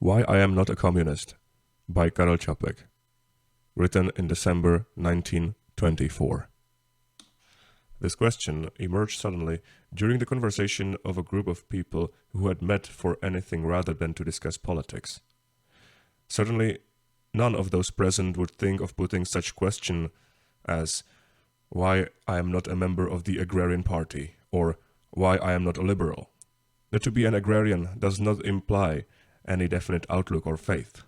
Why I Am Not a Communist by Karel Čapek, written in December 1924. This question emerged suddenly during the conversation of a group of people who had met for anything rather than to discuss politics. Certainly, none of those present would think of putting such question as why I am not a member of the Agrarian Party or why I am not a liberal. That to be an agrarian does not imply any definite outlook or faith.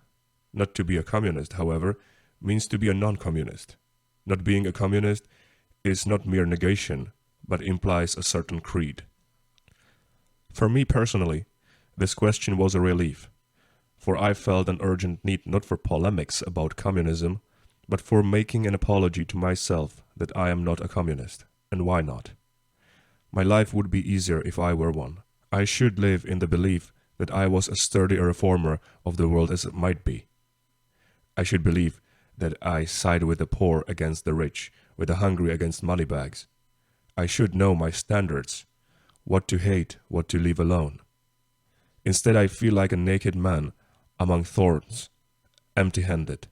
Not to be a communist, however, means to be a non-communist. Not being a communist is not mere negation, but implies a certain creed. For me personally, this question was a relief, for I felt an urgent need not for polemics about communism, but for making an apology to myself that I am not a communist. And why not? My life would be easier if I were one. I should live in the belief that I was as sturdy a reformer of the world as it might be. I should believe that I side with the poor against the rich, with the hungry against moneybags. I should know my standards, what to hate, what to leave alone. Instead, I feel like a naked man among thorns, empty-handed,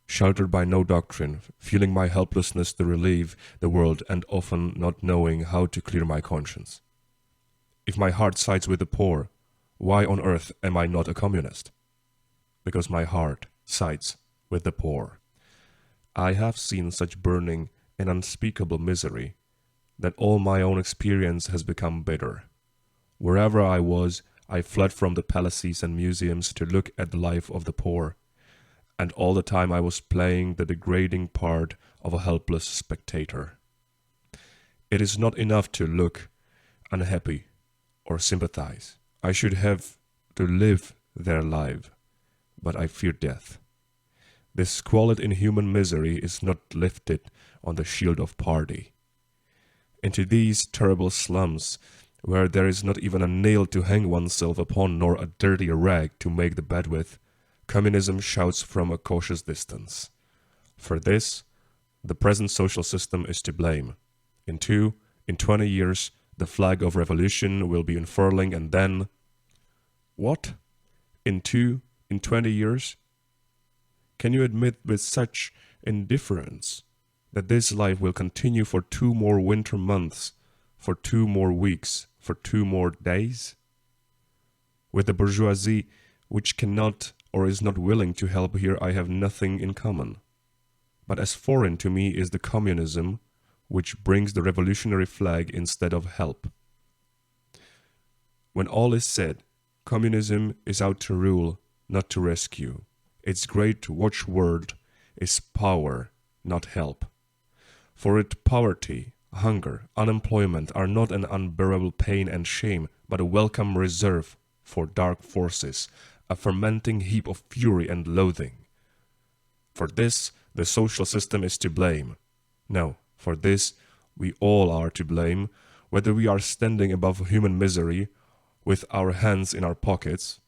sheltered by no doctrine, feeling my helplessness to relieve the world and often not knowing how to clear my conscience. If my heart sides with the poor, why on earth am I not a communist? Because my heart sides with the poor. I have seen such burning and unspeakable misery that all my own experience has become bitter. Wherever I was, I fled from the palaces and museums to look at the life of the poor, and all the time I was playing the degrading part of a helpless spectator. It is not enough to look unhappy or sympathize. I should have to live their life, but I fear death. This squalid inhuman misery is not lifted on the shield of party. Into these terrible slums, where there is not even a nail to hang oneself upon nor a dirty rag to make the bed with, communism shouts from a cautious distance. For this, the present social system is to blame. In 20 years, the flag of revolution will be unfurling, and then... What? In 20 years? Can you admit with such indifference that this life will continue for 2 more winter months, for 2 more weeks, for 2 more days? With the bourgeoisie, which cannot or is not willing to help here, I have nothing in common. But as foreign to me is the communism which brings the revolutionary flag instead of help. When all is said, communism is out to rule, not to rescue. Its great watchword is power, not help. For it, poverty, hunger, unemployment are not an unbearable pain and shame, but a welcome reserve for dark forces, a fermenting heap of fury and loathing. For this, the social system is to blame. No, for this, we all are to blame, whether we are standing above human misery, with our hands in our pockets,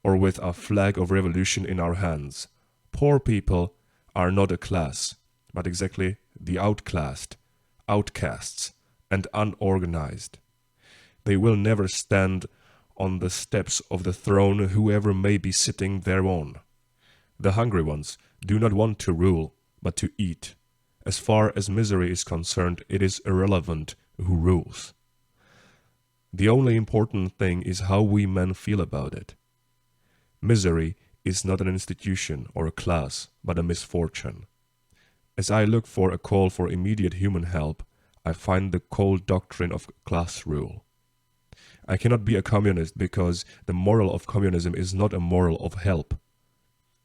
or with a flag of revolution in our hands. Poor people are not a class, but exactly the outclassed, outcasts, and unorganized. They will never stand on the steps of the throne, whoever may be sitting thereon. The hungry ones do not want to rule, but to eat. As far as misery is concerned, it is irrelevant who rules. The only important thing is how we men feel about it. Misery is not an institution or a class, but a misfortune. As I look for a call for immediate human help, I find the cold doctrine of class rule. I cannot be a communist because the moral of communism is not a moral of help.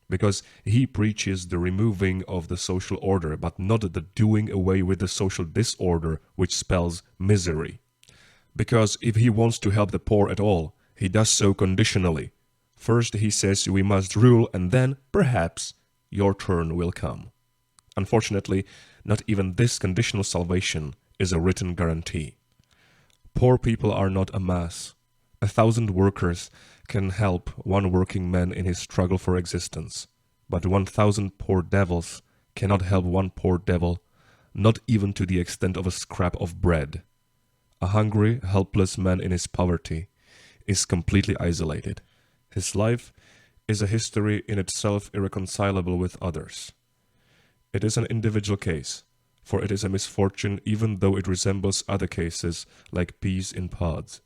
Because he preaches the removing of the social order, but not the doing away with the social disorder which spells misery. Because if he wants to help the poor at all, he does so conditionally. First he says we must rule, and then, perhaps, your turn will come. Unfortunately, not even this conditional salvation is a written guarantee. Poor people are not a mass. 1,000 workers can help one working man in his struggle for existence, but 1,000 poor devils cannot help one poor devil, not even to the extent of a scrap of bread. A hungry, helpless man in his poverty is completely isolated. His life is a history in itself irreconcilable with others. It is an individual case, for it is a misfortune even though it resembles other cases like peas in pods.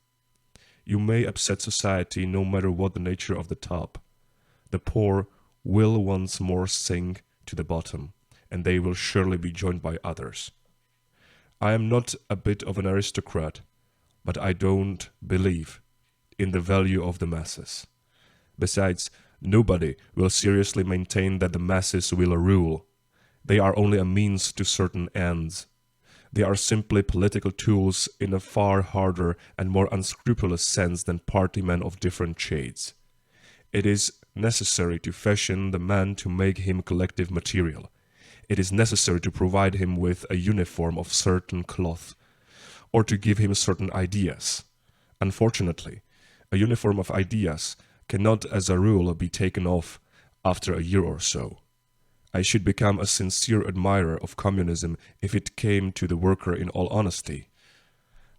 You may upset society no matter what the nature of the top. The poor will once more sink to the bottom, and they will surely be joined by others. I am not a bit of an aristocrat, but I don't believe in the value of the masses. Besides, nobody will seriously maintain that the masses will rule. They are only a means to certain ends. They are simply political tools in a far harder and more unscrupulous sense than party men of different shades. It is necessary to fashion the man to make him collective material. It is necessary to provide him with a uniform of certain cloth, or to give him certain ideas. Unfortunately, a uniform of ideas cannot as a rule be taken off after a year or so. I should become a sincere admirer of communism if it came to the worker in all honesty.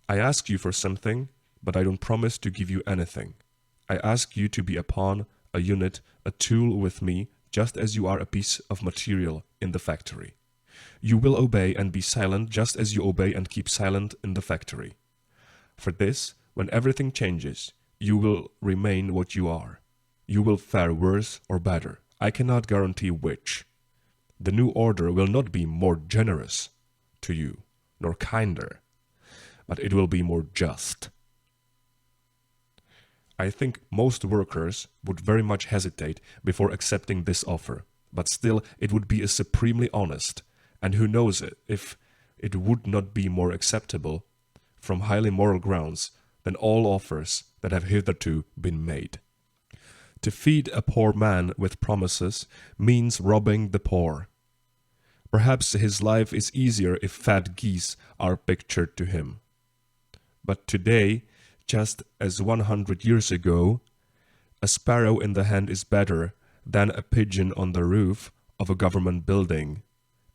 I ask you for something, but I don't promise to give you anything. I ask you to be a pawn, a unit, a tool with me, just as you are a piece of material in the factory. You will obey and be silent just as you obey and keep silent in the factory. For this, when everything changes, you will remain what you are. You will fare worse or better. I cannot guarantee which. The new order will not be more generous to you, nor kinder, but it will be more just. I think most workers would very much hesitate before accepting this offer, but still it would be a supremely honest, and who knows if it would not be more acceptable from highly moral grounds than all offers that have hitherto been made. To feed a poor man with promises means robbing the poor. Perhaps his life is easier if fat geese are pictured to him. But today, just as 100 years ago, a sparrow in the hand is better than a pigeon on the roof of a government building,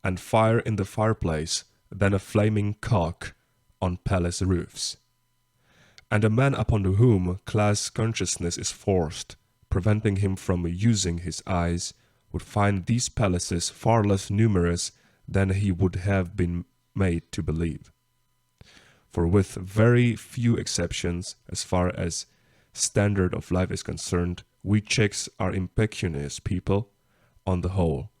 and fire in the fireplace than a flaming cock on palace roofs. And a man upon whom class consciousness is forced, preventing him from using his eyes, would find these palaces far less numerous than he would have been made to believe. For with very few exceptions, as far as standard of life is concerned, we Czechs are impecunious people on the whole,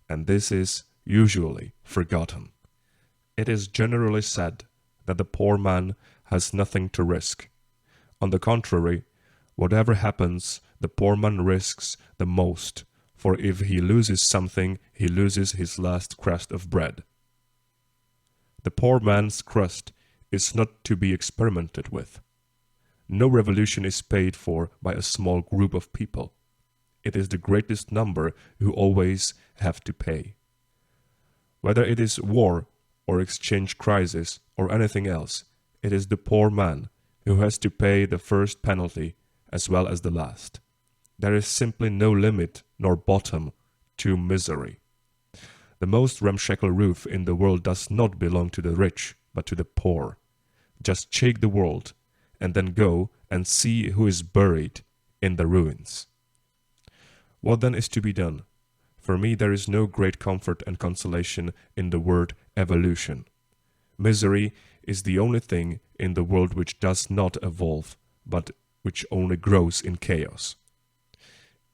and this is usually forgotten. It is generally said that the poor man has nothing to risk. On the contrary, whatever happens, the poor man risks the most, for if he loses something, he loses his last crust of bread. The poor man's crust is not to be experimented with. No revolution is paid for by a small group of people. It is the greatest number who always have to pay. Whether it is war or exchange crisis or anything else, it is the poor man who has to pay the first penalty as well as the last. There is simply no limit nor bottom to misery. The most ramshackle roof in the world does not belong to the rich, but to the poor. Just shake the world, and then go and see who is buried in the ruins. What then is to be done? For me there is no great comfort and consolation in the word evolution. Misery is the only thing in the world which does not evolve, but which only grows in chaos.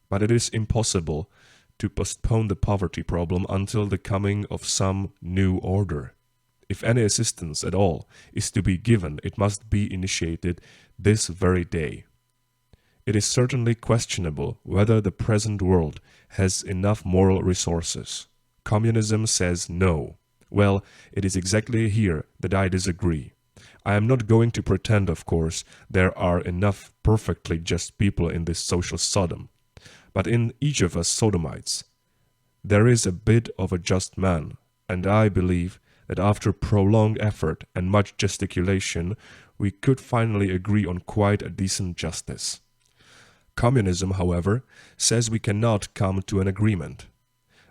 But it is impossible to postpone the poverty problem until the coming of some new order. If any assistance at all is to be given, it must be initiated this very day. It is certainly questionable whether the present world has enough moral resources. Communism says no. Well, it is exactly here that I disagree. I am not going to pretend, of course, there are enough perfectly just people in this social Sodom. But in each of us sodomites, there is a bit of a just man, and I believe that after prolonged effort and much gesticulation, we could finally agree on quite a decent justice. Communism, however, says we cannot come to an agreement.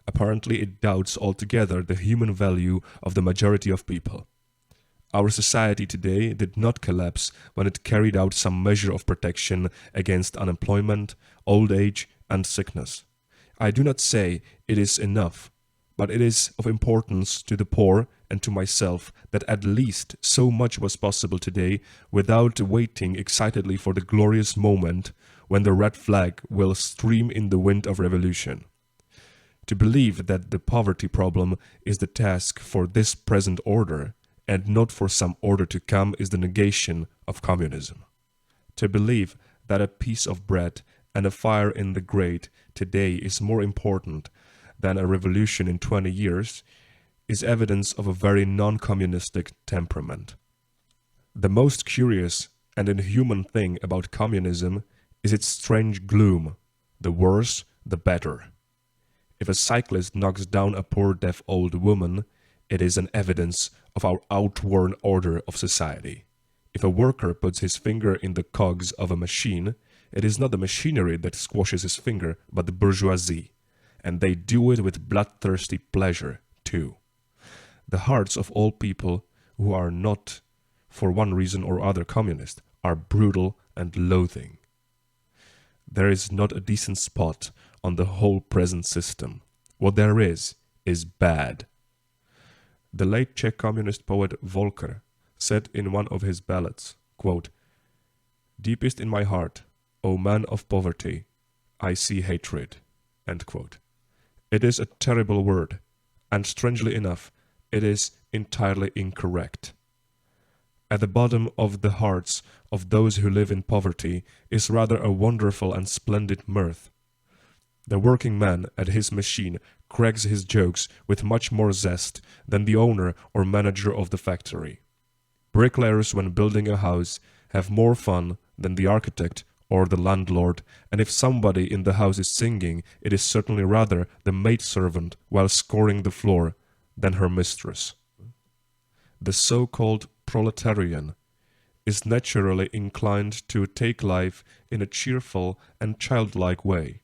Apparently it doubts altogether the human value of the majority of people. Our society today did not collapse when it carried out some measure of protection against unemployment, old age, and sickness. I do not say it is enough, but it is of importance to the poor and to myself that at least so much was possible today without waiting excitedly for the glorious moment when the red flag will stream in the wind of revolution. To believe that the poverty problem is the task for this present order and not for some order to come is the negation of communism. To believe that a piece of bread and a fire in the grate today is more important than a revolution in 20 years is evidence of a very non-communistic temperament. The most curious and inhuman thing about communism is its strange gloom. The worse, the better. If a cyclist knocks down a poor deaf old woman, it is an evidence of our outworn order of society. If a worker puts his finger in the cogs of a machine, it is not the machinery that squashes his finger, but the bourgeoisie, and they do it with bloodthirsty pleasure, too. The hearts of all people who are not, for one reason or other, communist, are brutal and loathing. There is not a decent spot on the whole present system. What there is bad. The late Czech communist poet Volker said in one of his ballads, quote, "Deepest in my heart, O man of poverty, I see hatred." End quote. It is a terrible word, and strangely enough, it is entirely incorrect. At the bottom of the hearts of those who live in poverty is rather a wonderful and splendid mirth. The working man at his machine cracks his jokes with much more zest than the owner or manager of the factory. Bricklayers, when building a house, have more fun than the architect or the landlord, and if somebody in the house is singing, it is certainly rather the maidservant while scouring the floor than her mistress. The so-called proletarian is naturally inclined to take life in a cheerful and childlike way.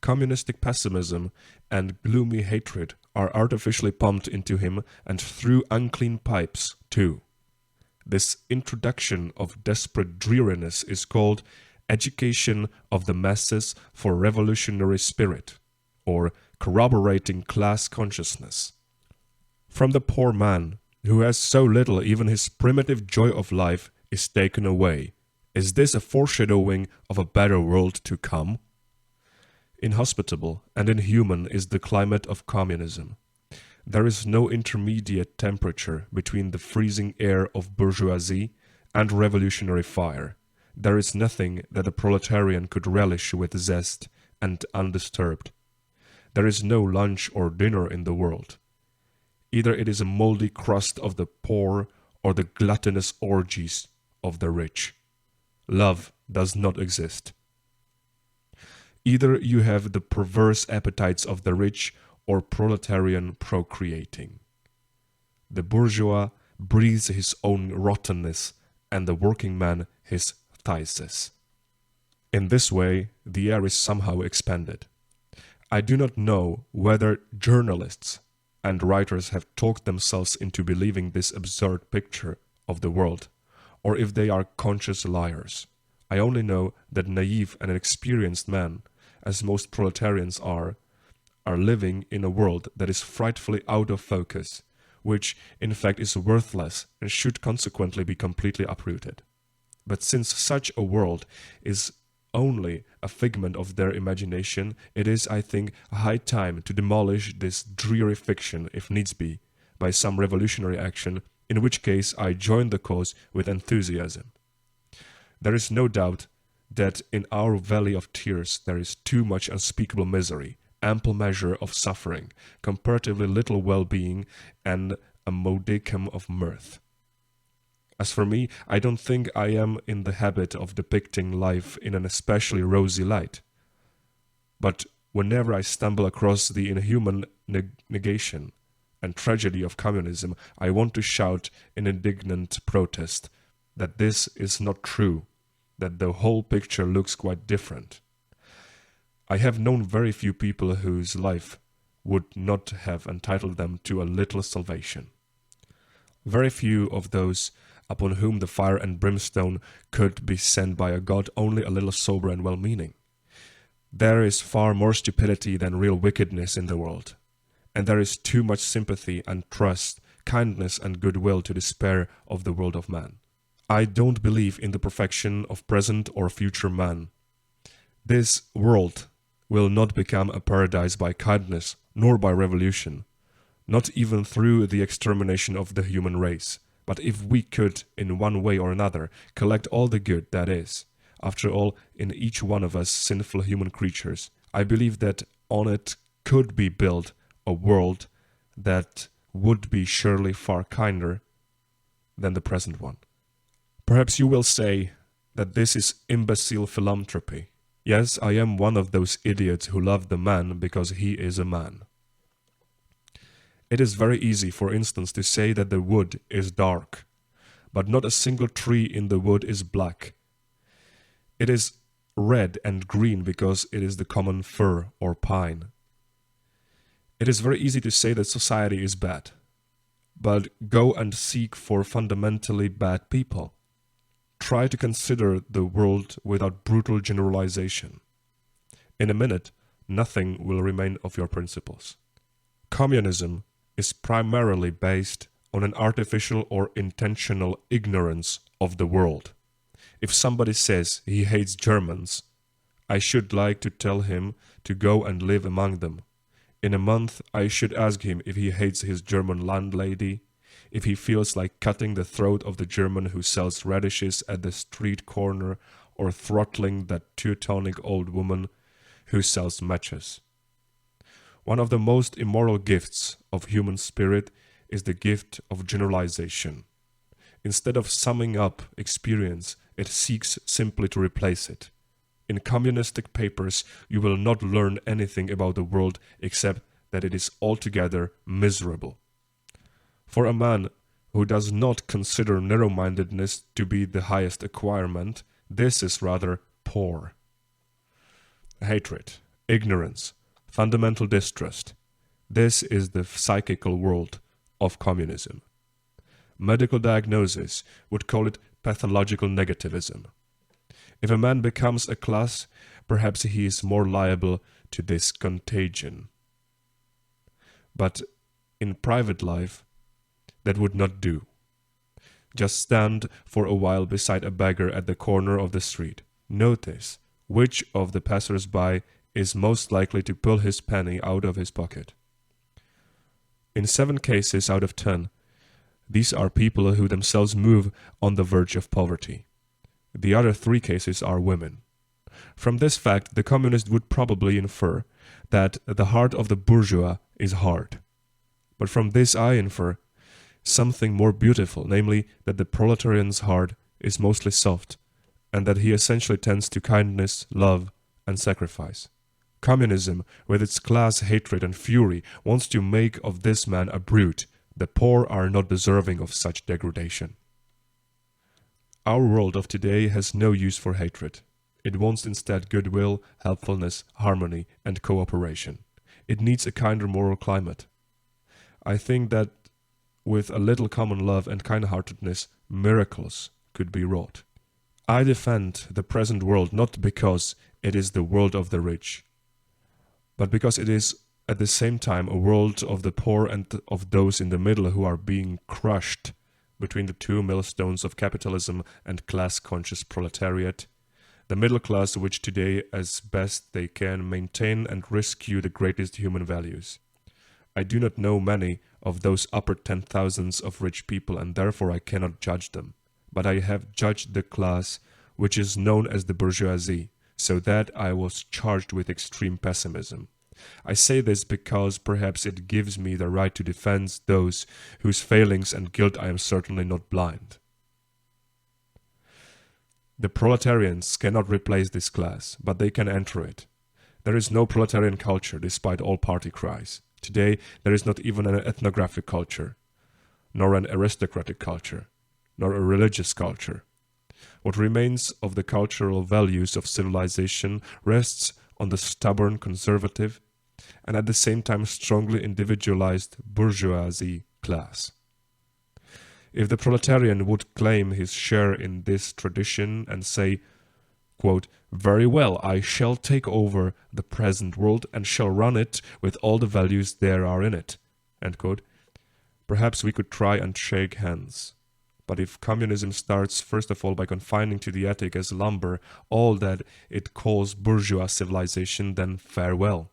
Communistic pessimism and gloomy hatred are artificially pumped into him and through unclean pipes, too. This introduction of desperate dreariness is called education of the masses for revolutionary spirit, or corroborating class consciousness. From the poor man, who has so little, even his primitive joy of life is taken away. Is this a foreshadowing of a better world to come? Inhospitable and inhuman is the climate of communism. There is no intermediate temperature between the freezing air of bourgeoisie and revolutionary fire. There is nothing that a proletarian could relish with zest and undisturbed. There is no lunch or dinner in the world. Either it is a moldy crust of the poor or the gluttonous orgies of the rich. Love does not exist. Either you have the perverse appetites of the rich or proletarian procreating. The bourgeois breathes his own rottenness and the working man his phthisis. In this way, the air is somehow expanded. I do not know whether journalists and writers have talked themselves into believing this absurd picture of the world, or if they are conscious liars. I only know that naive and inexperienced men, as most proletarians are living in a world that is frightfully out of focus, which in fact is worthless and should consequently be completely uprooted. But since such a world is only a figment of their imagination, it is, I think, a high time to demolish this dreary fiction, if needs be, by some revolutionary action, in which case I join the cause with enthusiasm. There is no doubt that in our valley of tears there is too much unspeakable misery, ample measure of suffering, comparatively little well-being, and a modicum of mirth. As for me, I don't think I am in the habit of depicting life in an especially rosy light. But whenever I stumble across the inhuman negation and tragedy of communism, I want to shout in indignant protest that this is not true, that the whole picture looks quite different. I have known very few people whose life would not have entitled them to a little salvation. Very few of those upon whom the fire and brimstone could be sent by a God only a little sober and well-meaning. There is far more stupidity than real wickedness in the world, and there is too much sympathy and trust, kindness and goodwill to despair of the world of man. I don't believe in the perfection of present or future man. This world will not become a paradise by kindness, nor by revolution, not even through the extermination of the human race. But if we could, in one way or another, collect all the good that is, after all, in each one of us sinful human creatures, I believe that on it could be built a world that would be surely far kinder than the present one. Perhaps you will say that this is imbecile philanthropy. Yes, I am one of those idiots who love the man because he is a man. It is very easy, for instance, to say that the wood is dark, but not a single tree in the wood is black. It is red and green because it is the common fir or pine. It is very easy to say that society is bad, but go and seek for fundamentally bad people. Try to consider the world without brutal generalization. In a minute, nothing will remain of your principles. Communism is primarily based on an artificial or intentional ignorance of the world. If somebody says he hates Germans, I should like to tell him to go and live among them. In a month, I should ask him if he hates his German landlady, if he feels like cutting the throat of the German who sells radishes at the street corner, or throttling that Teutonic old woman who sells matches. One of the most immoral gifts of human spirit is the gift of generalization. Instead of summing up experience, it seeks simply to replace it. In communistic papers, you will not learn anything about the world except that it is altogether miserable. For a man who does not consider narrow-mindedness to be the highest acquirement, this is rather poor. Hatred, ignorance, fundamental distrust. This is the psychical world of communism. Medical diagnosis would call it pathological negativism. If a man becomes a class, perhaps he is more liable to this contagion. But in private life, that would not do. Just stand for a while beside a beggar at the corner of the street. Notice which of the passers-by is most likely to pull his penny out of his pocket. In 7 cases out of 10, these are people who themselves move on the verge of poverty. The other 3 cases are women. From this fact, the communist would probably infer that the heart of the bourgeois is hard. But from this I infer something more beautiful, namely that the proletarian's heart is mostly soft, and that he essentially tends to kindness, love, and sacrifice. Communism, with its class hatred and fury, wants to make of this man a brute. The poor are not deserving of such degradation. Our world of today has no use for hatred. It wants instead goodwill, helpfulness, harmony, and cooperation. It needs a kinder moral climate. I think that with a little common love and kind-heartedness, miracles could be wrought. I defend the present world not because it is the world of the rich, but because it is at the same time a world of the poor and of those in the middle who are being crushed between the 2 millstones of capitalism and class-conscious proletariat, the middle class which today as best they can maintain and rescue the greatest human values. I do not know many of those upper 10,000s of rich people, and therefore I cannot judge them. But I have judged the class which is known as the bourgeoisie, so that I was charged with extreme pessimism. I say this because perhaps it gives me the right to defend those whose failings and guilt I am certainly not blind. The proletarians cannot replace this class, but they can enter it. There is no proletarian culture, despite all party cries. Today, there is not even an ethnographic culture, nor an aristocratic culture, nor a religious culture. What remains of the cultural values of civilization rests on the stubborn, conservative, and at the same time strongly individualized bourgeoisie class. If the proletarian would claim his share in this tradition and say, quote, "Very well, I shall take over the present world and shall run it with all the values there are in it," end quote. Perhaps we could try and shake hands. But if communism starts first of all by confining to the attic as lumber all that it calls bourgeois civilization, then farewell.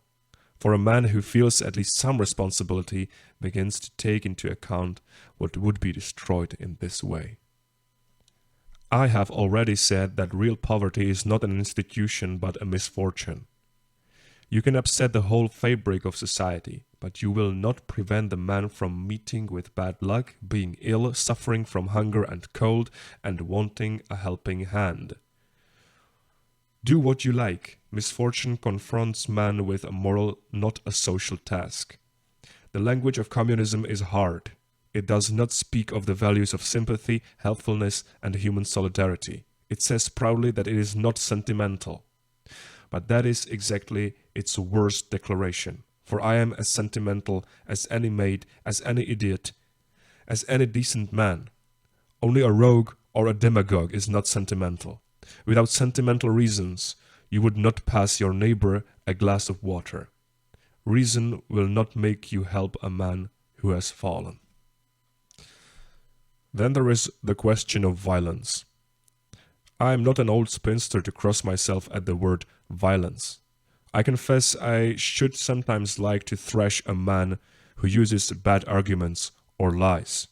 For a man who feels at least some responsibility begins to take into account what would be destroyed in this way. I have already said that real poverty is not an institution but a misfortune. You can upset the whole fabric of society, but you will not prevent the man from meeting with bad luck, being ill, suffering from hunger and cold, and wanting a helping hand. Do what you like. Misfortune confronts man with a moral, not a social task. The language of communism is hard. It does not speak of the values of sympathy, helpfulness, and human solidarity. It says proudly that it is not sentimental. But that is exactly its worst declaration. For I am as sentimental as any maid, as any idiot, as any decent man. Only a rogue or a demagogue is not sentimental. Without sentimental reasons, you would not pass your neighbor a glass of water. Reason will not make you help a man who has fallen. Then there is the question of violence. I am not an old spinster to cross myself at the word violence. I confess I should sometimes like to thrash a man who uses bad arguments or lies.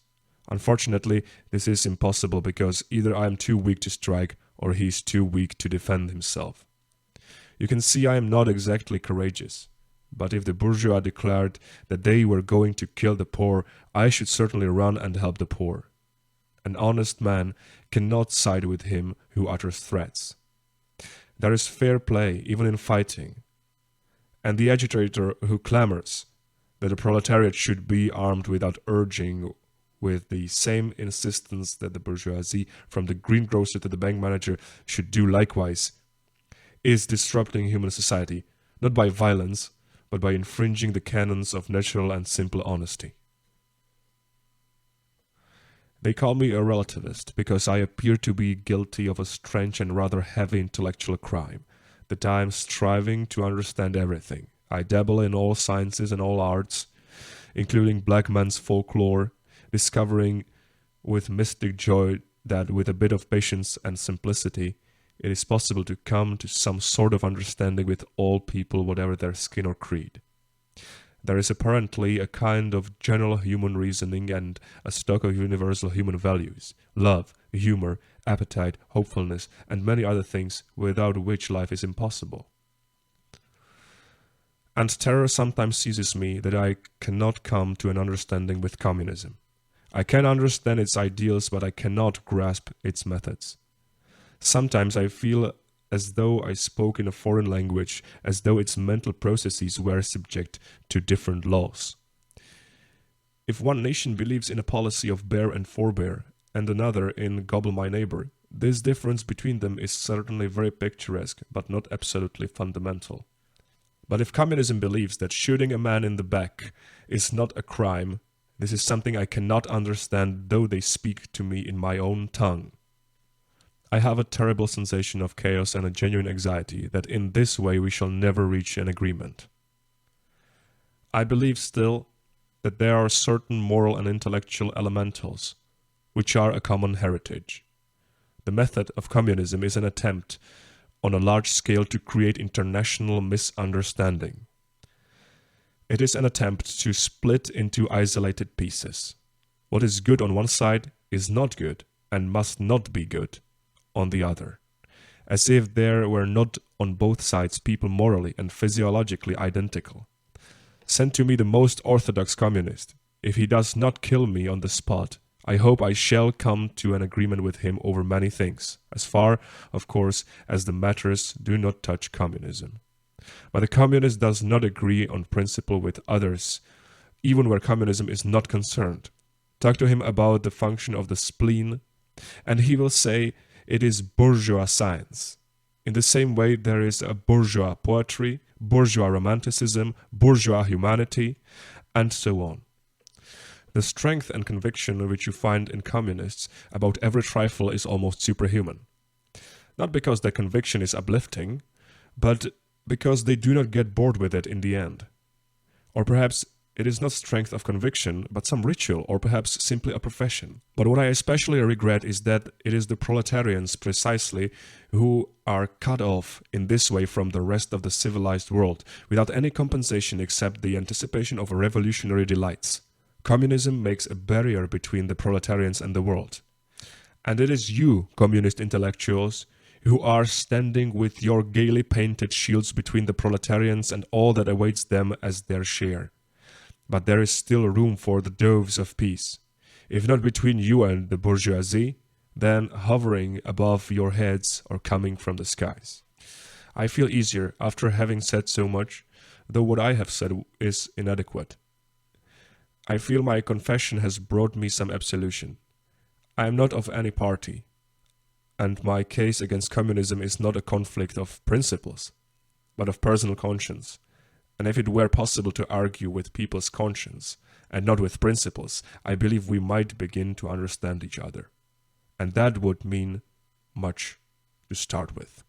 Unfortunately, this is impossible because either I am too weak to strike or he is too weak to defend himself. You can see I am not exactly courageous. But if the bourgeois declared that they were going to kill the poor, I should certainly run and help the poor. An honest man cannot side with him who utters threats. There is fair play even in fighting. And the agitator who clamors that the proletariat should be armed without urging with the same insistence that the bourgeoisie, from the greengrocer to the bank manager, should do likewise, is disrupting human society, not by violence, but by infringing the canons of natural and simple honesty. They call me a relativist because I appear to be guilty of a strange and rather heavy intellectual crime, that I am striving to understand everything. I dabble in all sciences and all arts, including black man's folklore, discovering with mystic joy that with a bit of patience and simplicity, it is possible to come to some sort of understanding with all people, whatever their skin or creed. There is apparently a kind of general human reasoning and a stock of universal human values, love, humor, appetite, hopefulness, and many other things without which life is impossible. And terror sometimes seizes me that I cannot come to an understanding with communism. I can understand its ideals, but I cannot grasp its methods. Sometimes I feel as though I spoke in a foreign language, as though its mental processes were subject to different laws. If one nation believes in a policy of bear and forbear, and another in gobble my neighbor, this difference between them is certainly very picturesque, but not absolutely fundamental. But if communism believes that shooting a man in the back is not a crime, this is something I cannot understand, though they speak to me in my own tongue. I have a terrible sensation of chaos and a genuine anxiety that in this way we shall never reach an agreement. I believe still that there are certain moral and intellectual elementals which are a common heritage. The method of communism is an attempt on a large scale to create international misunderstanding. It is an attempt to split into isolated pieces. What is good on one side is not good and must not be good on the other, as if there were not on both sides people morally and physiologically identical. Send to me the most orthodox communist. If he does not kill me on the spot, I hope I shall come to an agreement with him over many things, as far, of course, as the matters do not touch communism. But the communist does not agree on principle with others, even where communism is not concerned. Talk to him about the function of the spleen, and he will say it is bourgeois science. In the same way, there is a bourgeois poetry, bourgeois romanticism, bourgeois humanity, and so on. The strength and conviction which you find in communists about every trifle is almost superhuman. not because their conviction is uplifting, but because they do not get bored with it in the end. Or perhaps it is not strength of conviction, but some ritual, or perhaps simply a profession. But what I especially regret is that it is the proletarians precisely who are cut off in this way from the rest of the civilized world, without any compensation except the anticipation of revolutionary delights. Communism makes a barrier between the proletarians and the world. And it is you, communist intellectuals, who are standing with your gaily painted shields between the proletarians and all that awaits them as their share. But there is still room for the doves of peace, if not between you and the bourgeoisie, then hovering above your heads or coming from the skies. I feel easier after having said so much, though what I have said is inadequate. I feel my confession has brought me some absolution. I am not of any party, and my case against communism is not a conflict of principles, but of personal conscience. And if it were possible to argue with people's conscience, and not with principles, I believe we might begin to understand each other. And that would mean much to start with.